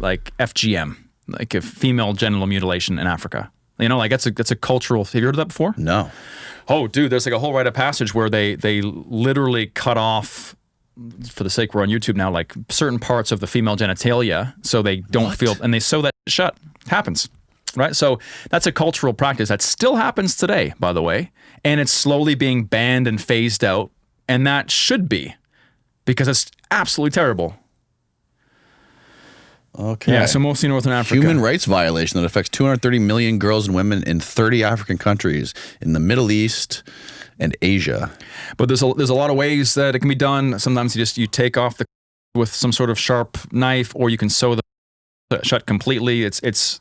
like FGM, like a female genital mutilation in Africa. You know, like that's a cultural. Have you heard of that before? No. Oh, dude, there's like a whole rite of passage where they literally cut off, for the sake we're on YouTube now, like certain parts of the female genitalia so they don't feel, and they sew that shut. It happens, right? So that's a cultural practice that still happens today, by the way, and it's slowly being banned and phased out, and that should be, because it's absolutely terrible. Okay. Yeah, so mostly Northern Africa. Human rights violation that affects 230 million girls and women in 30 African countries in the Middle East and Asia. But there's a lot of ways that it can be done. Sometimes you take off the with some sort of sharp knife, or you can sew the shut completely. It's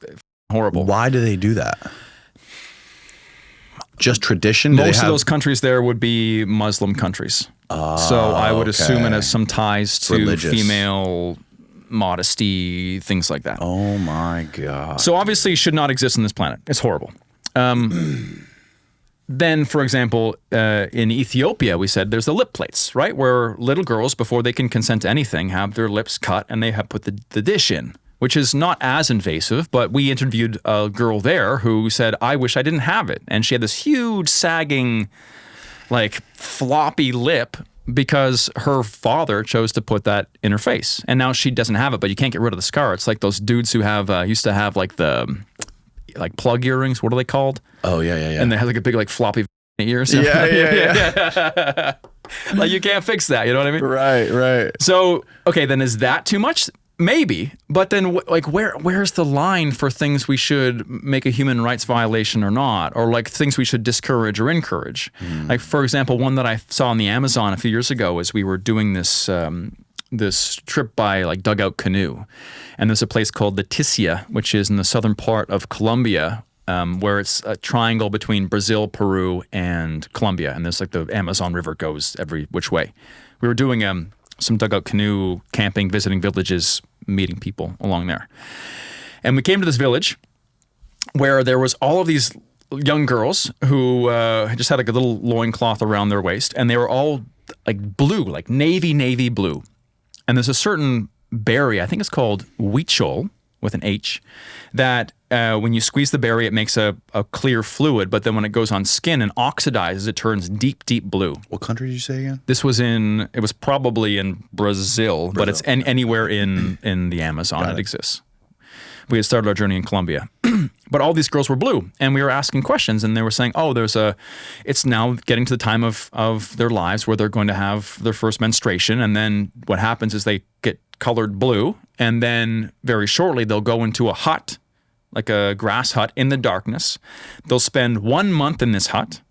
horrible. Why do they do that? Just tradition? Most of those countries there would be Muslim countries. So I would assume it has some ties to female modesty, things like that. Oh my God. So obviously it should not exist on this planet. It's horrible. Then, for example, in Ethiopia, we said there's the lip plates, right? Where little girls, before they can consent to anything, have their lips cut and they have put the dish in, which is not as invasive, but we interviewed a girl there who said, I wish I didn't have it. And she had this huge sagging, like floppy lip because her father chose to put that in her face. And now she doesn't have it, but you can't get rid of the scar. It's like those dudes who have used to have like the plug earrings. What are they called? Oh, yeah. And they have like a big like floppy ears. Yeah. Like you can't fix that. You know what I mean? Right. So, okay, then is that too much? Maybe. But then like where's the line for things we should make a human rights violation or not? Or like things we should discourage or encourage? Like, for example, one that I saw in the Amazon a few years ago is we were doing this this trip by like dugout canoe. And there's a place called Leticia, which is in the southern part of Colombia, where it's a triangle between Brazil, Peru, and Colombia. And there's like the Amazon River goes every which way. We were doing some dugout canoe camping, visiting villages, meeting people along there. And we came to this village where there was all of these young girls who just had like a little loincloth around their waist, and they were all like blue, like navy blue. And there's a certain berry, I think it's called huichol, with an H, that when you squeeze the berry, it makes a clear fluid, but then when it goes on skin and oxidizes, it turns deep blue. What country did you say again? This was it was probably in Brazil, but it's anywhere in the Amazon. It exists. We had started our journey in Colombia. But all these girls were blue, and we were asking questions, and they were saying, oh, it's now getting to the time of their lives where they're going to have their first menstruation, and then what happens is they get colored blue, and then very shortly they'll go into a hut, like a grass hut in the darkness. They'll spend 1 month in this hut.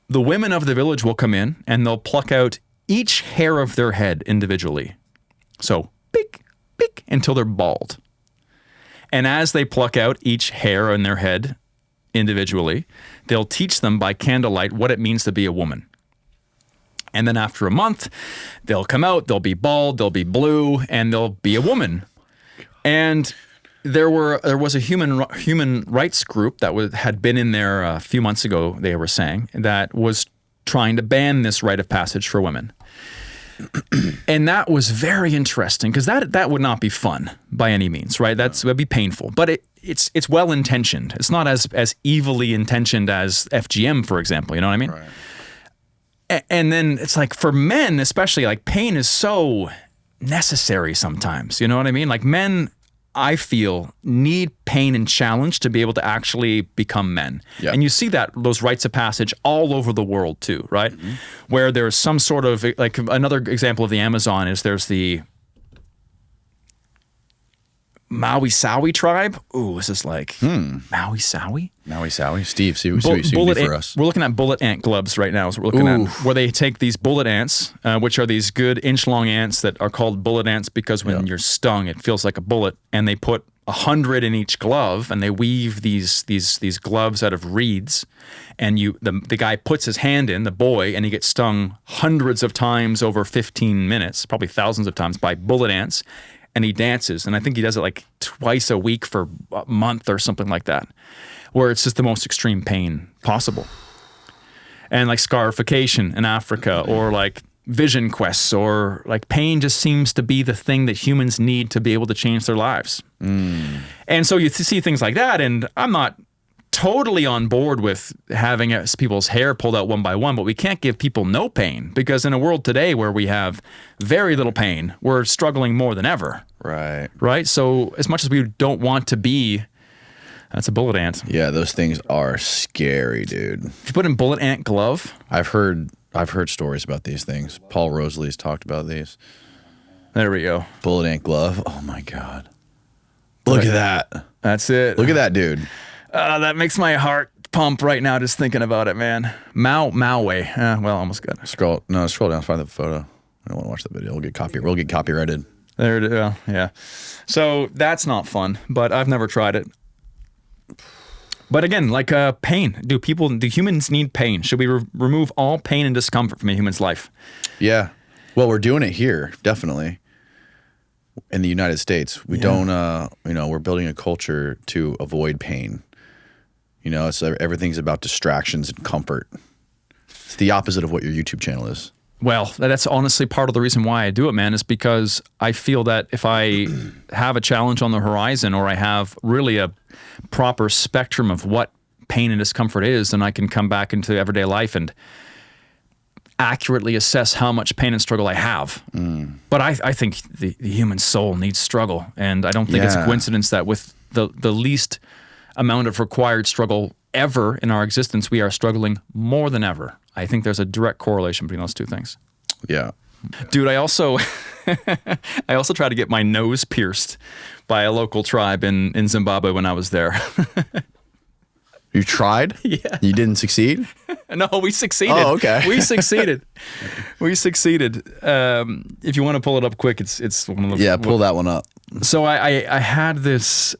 The women of the village will come in, and they'll pluck out each hair of their head individually. So, pick, until they're bald. And as they pluck out each hair on their head individually, they'll teach them by candlelight what it means to be a woman. And then after a month, they'll come out, they'll be bald, they'll be blue, and they'll be a woman. And there was a human rights group that had been in there a few months ago, they were saying, that was trying to ban this rite of passage for women. And that was very interesting because that would not be fun by any means, right? That'd be painful, but it's well intentioned. It's not as evilly intentioned as FGM, for example. You know what I mean? Right. And then it's like for men, especially, like pain is so necessary sometimes. You know what I mean? Like men, I feel, need pain and challenge to be able to actually become men. Yeah. And you see those rites of passage all over the world too, right? Mm-hmm. Where there's some sort of, like another example of the Amazon is there's the Maui Sawi tribe. Ooh, this is like Maui Sawi? Maui Sawi. Steve, see what you do for us. We're looking at bullet ant gloves right now. So we're looking at where they take these bullet ants, which are these good inch-long ants that are called bullet ants because when you're stung, it feels like a bullet. And they put 100 in each glove, and they weave these gloves out of reeds. And the guy puts his hand in, the boy, and he gets stung hundreds of times over 15 minutes, probably thousands of times by bullet ants. And he dances, and I think he does it like twice a week for a month or something like that, where it's just the most extreme pain possible. And like scarification in Africa, or like vision quests, or like pain just seems to be the thing that humans need to be able to change their lives. And so you see things like that, and I'm not totally on board with having people's hair pulled out one by one, but we can't give people no pain, because in a world today where we have very little pain, we're struggling more than ever. Right? So as much as we don't want to be, that's a bullet ant. Yeah, those things are scary, dude. If you put in bullet ant glove. I've heard stories about these things. Paul Rosalie's talked about these. There we go. Bullet ant glove. Oh my God. Look at that. That's it. Look at that, dude. That makes my heart pump right now just thinking about it, man. Maui. Well, almost good. Scroll down, find the photo. I don't want to watch the video. We'll get copyrighted. There it is. Yeah. So that's not fun, but I've never tried it. But again, like pain. Do humans need pain? Should we remove all pain and discomfort from a human's life? Yeah. Well, we're doing it here, definitely. In the United States, we don't. We're building a culture to avoid pain. It's everything's about distractions and comfort. It's the opposite of what your YouTube channel is. Well, that's honestly part of the reason why I do it, man, is because I feel that if I have a challenge on the horizon, or I have really a proper spectrum of what pain and discomfort is, then I can come back into everyday life and accurately assess how much pain and struggle I have. But I think the human soul needs struggle, and I don't think it's a coincidence that with the least amount of required struggle ever in our existence, we are struggling more than ever. I think there's a direct correlation between those two things. Yeah. Dude, I also tried to get my nose pierced by a local tribe in Zimbabwe when I was there. You tried? Yeah. You didn't succeed? No, we succeeded. Oh, okay. We succeeded. If you want to pull it up quick, it's one of the... Yeah, pull that one up. So I had this...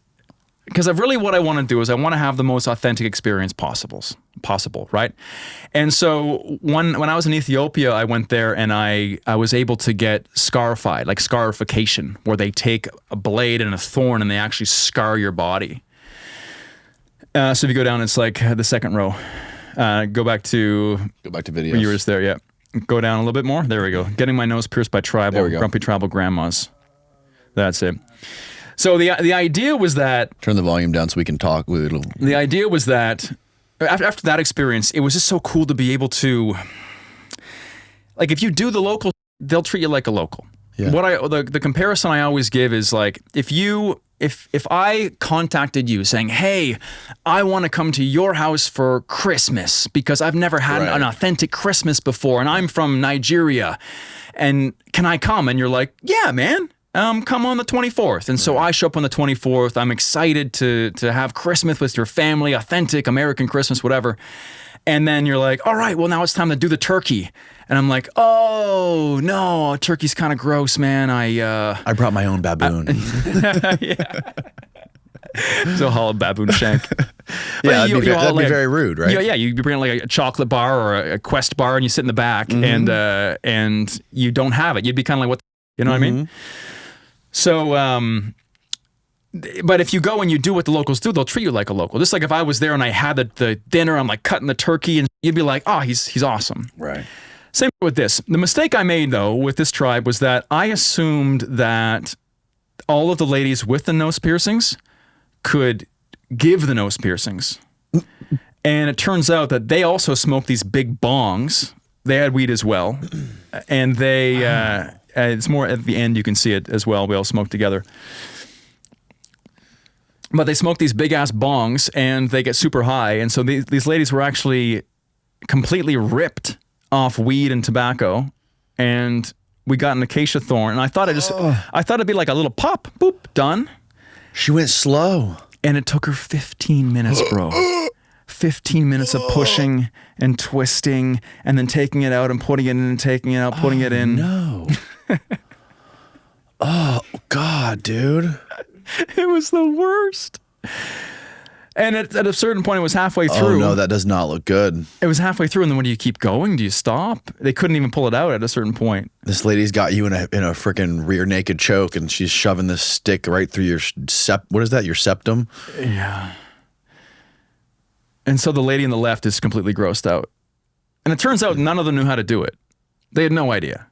Because what I want to do is I want to have the most authentic experience possible, right? And so when I was in Ethiopia, I went there and I was able to get scarified, like scarification, where they take a blade and a thorn and they actually scar your body. So if you go down, it's like the second row. Go back to videos. You were just there, yeah. Go down a little bit more. There we go. Getting my nose pierced by grumpy tribal grandmas. That's it. So the idea was that... Turn the volume down so we can talk. The idea was that after that experience, it was just so cool to be able to... Like, if you do the local, they'll treat you like a local. Yeah. The comparison I always give is like, if I contacted you saying, hey, I want to come to your house for Christmas because I've never had an authentic Christmas before, and I'm from Nigeria, and can I come? And you're like, yeah, man. Come on the 24th. And so I show up on the 24th. I'm excited to have Christmas with your family, authentic American Christmas, whatever. And then you're like, all right, well, now it's time to do the turkey. And I'm like, oh, no, turkey's kind of gross, man. I brought my own baboon. So hollow baboon shank. Yeah, that'd be very rude, right? Yeah, you bring like a chocolate bar or a Quest bar and you sit in the back and you don't have it. You'd be kind of like, what you know what I mean? So, but if you go and you do what the locals do, they'll treat you like a local. Just like if I was there and I had the dinner, I'm like cutting the turkey, and you'd be like, oh, he's awesome. Right. Same with this. The mistake I made, though, with this tribe was that I assumed that all of the ladies with the nose piercings could give the nose piercings. And it turns out that they also smoked these big bongs. They had weed as well. And they... it's more at the end, you can see it as well. We all smoke together. But they smoke these big-ass bongs, and they get super high. And so these ladies were actually completely ripped off weed and tobacco. And we got an acacia thorn. And I thought it'd be like a little pop, boop, done. She went slow. And it took her 15 minutes, bro. 15 minutes of pushing and twisting and then taking it out and putting it in and taking it out, putting it in. No. Oh, God, dude. It was the worst. And at a certain point, it was halfway through. Oh, no, that does not look good. It was halfway through, and then when do you keep going? Do you stop? They couldn't even pull it out at a certain point. This lady's got you in a freaking rear naked choke, and she's shoving this stick right through your what is that, your septum? Yeah. And so the lady on the left is completely grossed out. And it turns out none of them knew how to do it. They had no idea.